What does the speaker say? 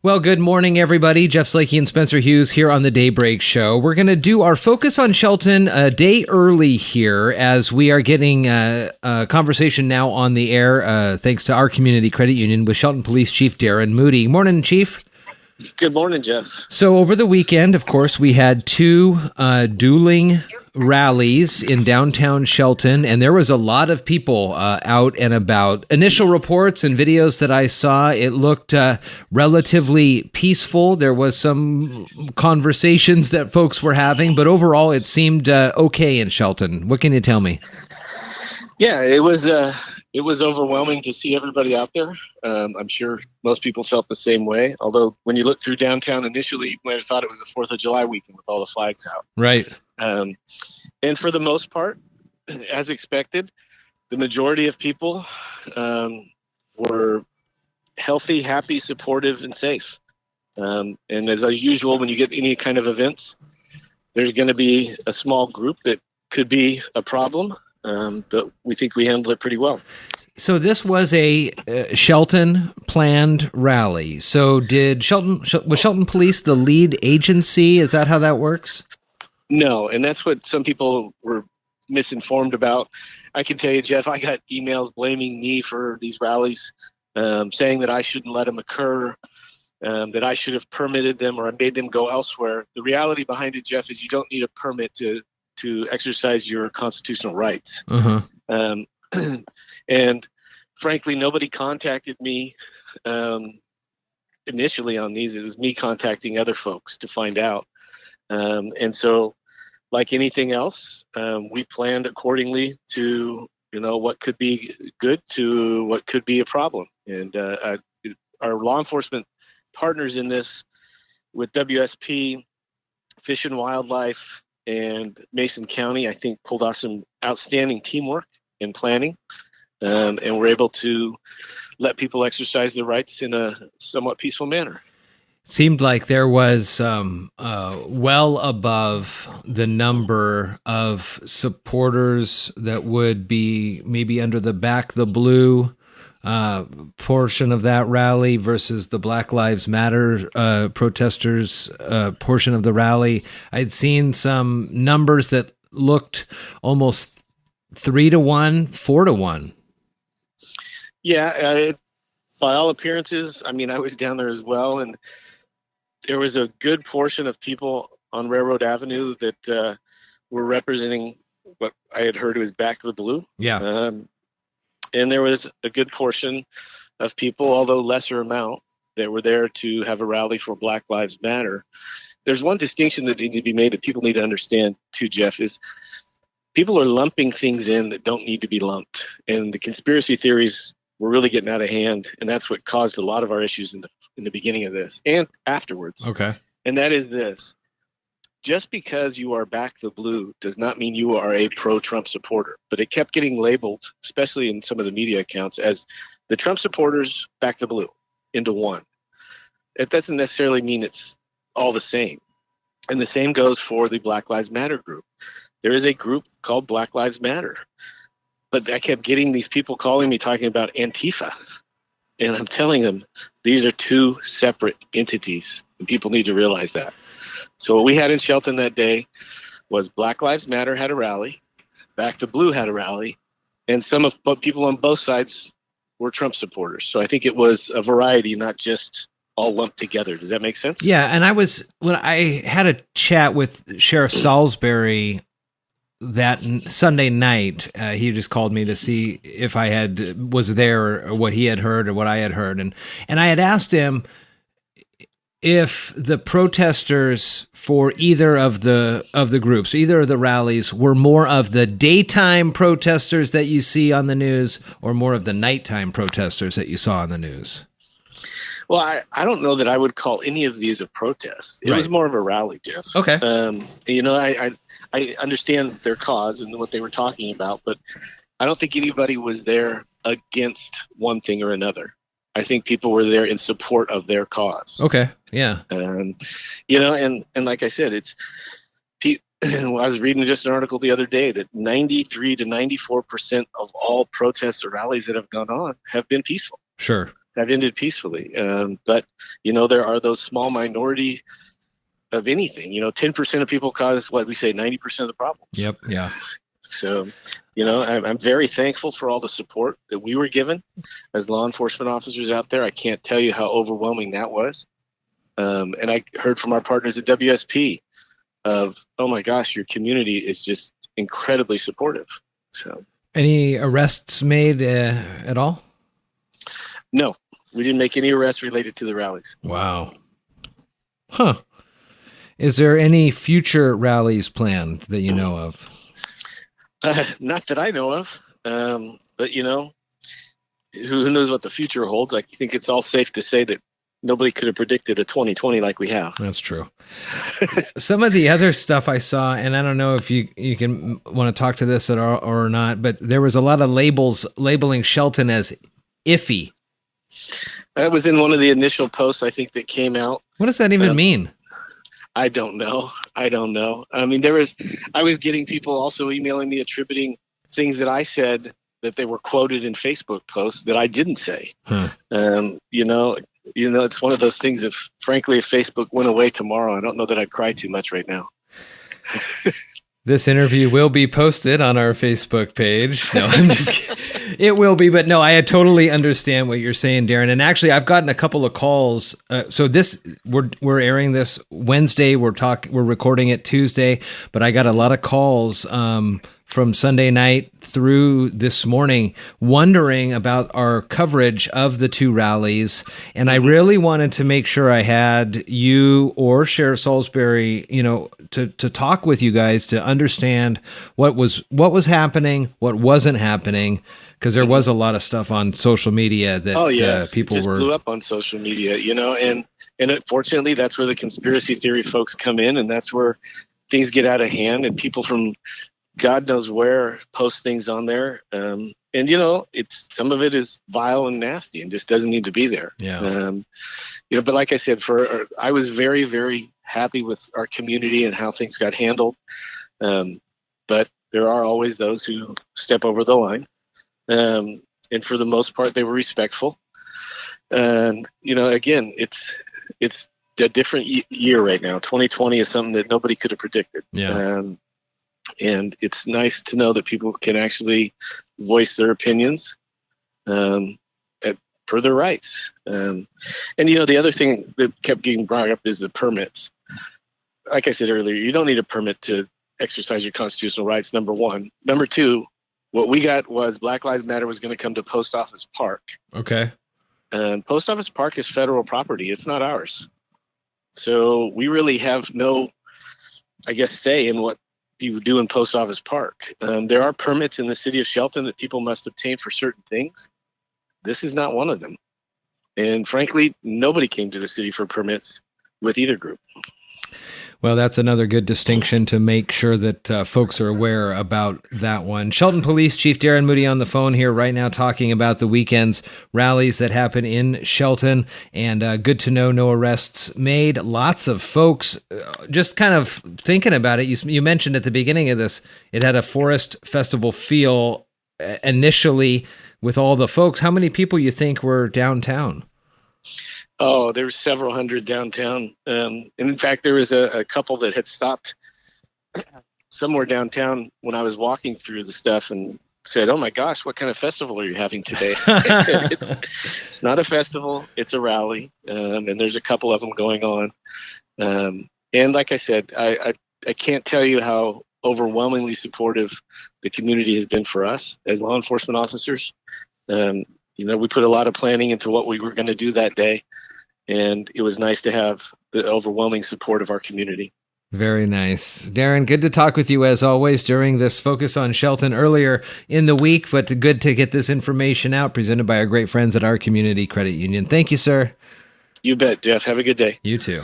Well, good morning, everybody. Jeff Slakey and Spencer Hughes here on the Daybreak Show. We're going to do our focus on Shelton a day early here as we are getting a conversation now on the air, thanks to our community credit union with Shelton Police Chief Darrin Moody. Morning, Chief. Good morning, Jeff. So over the weekend, of course, we had two dueling rallies in downtown Shelton, and there was a lot of people out and about. Initial reports and videos that I saw, it looked relatively peaceful. There was some conversations that folks were having, but overall it seemed okay in Shelton. What can you tell me? Yeah, it was overwhelming to see everybody out there. I'm sure most people felt the same way, although when you look through downtown initially, you might have thought it was the 4th of July weekend with all the flags out. Right. And for the most part, as expected, the majority of people were healthy, happy, supportive, and safe. And as usual, when you get any kind of events, there's going to be a small group that could be a problem, but we think we handled it pretty well. So this was a Shelton planned rally. So was Shelton Police the lead agency? Is that how that works? No, and that's what some people were misinformed about. I can tell you, Jeff, I got emails blaming me for these rallies, saying that I shouldn't let them occur, that I should have permitted them or I made them go elsewhere. The reality behind it, Jeff, is you don't need a permit to exercise your constitutional rights. Uh-huh. And frankly, nobody contacted me initially on these. It was me contacting other folks to find out. And so, like anything else, we planned accordingly to, what could be good to what could be a problem. And our law enforcement partners in this with WSP, Fish and Wildlife, and Mason County, I think, pulled off some outstanding teamwork and planning. And we're able to let people exercise their rights in a somewhat peaceful manner. Seemed like there was well above the number of supporters that would be maybe under the Back the Blue portion of that rally versus the Black Lives Matter protesters portion of the rally. I'd seen some numbers that looked almost 3-1, 4-1. Yeah, by all appearances, I mean, I was down there as well, and there was a good portion of people on Railroad Avenue that were representing what I had heard was Back the Blue. Yeah. And there was a good portion of people, although lesser amount, that were there to have a rally for Black Lives Matter. There's one distinction that needs to be made that people need to understand too, Jeff, is people are lumping things in that don't need to be lumped. And the conspiracy theories were really getting out of hand, and that's what caused a lot of our issues in the beginning of this and afterwards. Okay. And that is this. Just because you are Back the Blue does not mean you are a pro-Trump supporter. But it kept getting labeled, especially in some of the media accounts, as the Trump supporters Back the Blue into one. It doesn't necessarily mean it's all the same. And the same goes for the Black Lives Matter group. There is a group called Black Lives Matter. But I kept getting these people calling me talking about Antifa. And I'm telling them these are two separate entities. And people need to realize that. So what we had in Shelton that day was Black Lives Matter had a rally, Back the Blue had a rally, and some of people on both sides were Trump supporters. So I think it was a variety, not just all lumped together. Does that make sense? Yeah, and when I had a chat with Sheriff Salisbury that Sunday night, he just called me to see if I was there or what he had heard or what I had heard, and I had asked him if the protesters for either of the groups, either of the rallies, were more of the daytime protesters that you see on the news or more of the nighttime protesters that you saw on the news. Well, I don't know that I would call any of these a protest. It was more of a rally, Jeff. Okay. I understand their cause and what they were talking about, but I don't think anybody was there against one thing or another. I think people were there in support of their cause. Okay. Yeah. And like I said, I was reading just an article the other day that 93 to 94% of all protests or rallies that have gone on have been peaceful. Sure. have ended peacefully. But, there are those small minority of anything. 10% of people cause what we say 90% of the problems. Yep. Yeah. So, I'm very thankful for all the support that we were given as law enforcement officers out there. I can't tell you how overwhelming that was. And I heard from our partners at WSP of, oh my gosh, your community is just incredibly supportive. So, any arrests made at all? No, we didn't make any arrests related to the rallies. Wow. Huh. Is there any future rallies planned that you know of? Not that I know of. But, who knows what the future holds? I think it's all safe to say that nobody could have predicted a 2020 like we have. That's true. Some of the other stuff I saw, and I don't know if you can want to talk to this at all or not, but there was a lot of labeling Shelton as iffy. That was in one of the initial posts, I think, that came out. What does that even mean? I don't know. I mean, I was getting people also emailing me attributing things that I said that they were quoted in Facebook posts that I didn't say. It's one of those things. If Facebook went away tomorrow, I don't know that I'd cry too much right now. This interview will be posted on our Facebook page. No, I'm just kidding. It will be, but no, I totally understand what you're saying, Darrin. And actually, I've gotten a couple of calls. So we're airing this Wednesday. We're recording it Tuesday, but I got a lot of calls from Sunday night through this morning wondering about our coverage of the two rallies. And I really wanted to make sure I had you or Sheriff Salisbury, to talk with you guys to understand what was happening, what wasn't happening, because there was a lot of stuff on social media that people blew up on social media, and unfortunately that's where the conspiracy theory folks come in, and that's where things get out of hand, and people from God knows where post things on there. And it's, some of it is vile and nasty and just doesn't need to be there. Yeah. But like I said, I was very, very happy with our community and how things got handled. But there are always those who step over the line. And for the most part, they were respectful. And, again, it's a different year right now. 2020 is something that nobody could have predicted. Yeah. And it's nice to know that people can actually voice their opinions per their rights. And the other thing that kept getting brought up is the permits. Like I said earlier, you don't need a permit to exercise your constitutional rights, number one. Number two, what we got was Black Lives Matter was going to come to Post Office Park. Okay. And Post Office Park is federal property. It's not ours. So we really have no, say in what you do in Post Office Park. There are permits in the city of Shelton that people must obtain for certain things. This is not one of them. And frankly, nobody came to the city for permits with either group. Well, that's another good distinction to make sure that folks are aware about that one. Shelton Police Chief Darrin Moody on the phone here right now talking about the weekend's rallies that happen in Shelton. And good to know, no arrests made. Lots of folks just kind of thinking about it. You mentioned at the beginning of this, it had a Forest Festival feel initially with all the folks. How many people you think were downtown? Oh, there were several hundred downtown. And in fact, there was a couple that had stopped somewhere downtown when I was walking through the stuff and said, "Oh my gosh, what kind of festival are you having today?" I said, it's not a festival, it's a rally. And there's a couple of them going on. And like I said, I can't tell you how overwhelmingly supportive the community has been for us as law enforcement officers. We put a lot of planning into what we were going to do that day, and it was nice to have the overwhelming support of our community. Very nice. Darrin, good to talk with you as always during this Focus on Shelton earlier in the week, but good to get this information out presented by our great friends at our Community Credit Union. Thank you, sir. You bet, Jeff. Have a good day. You too.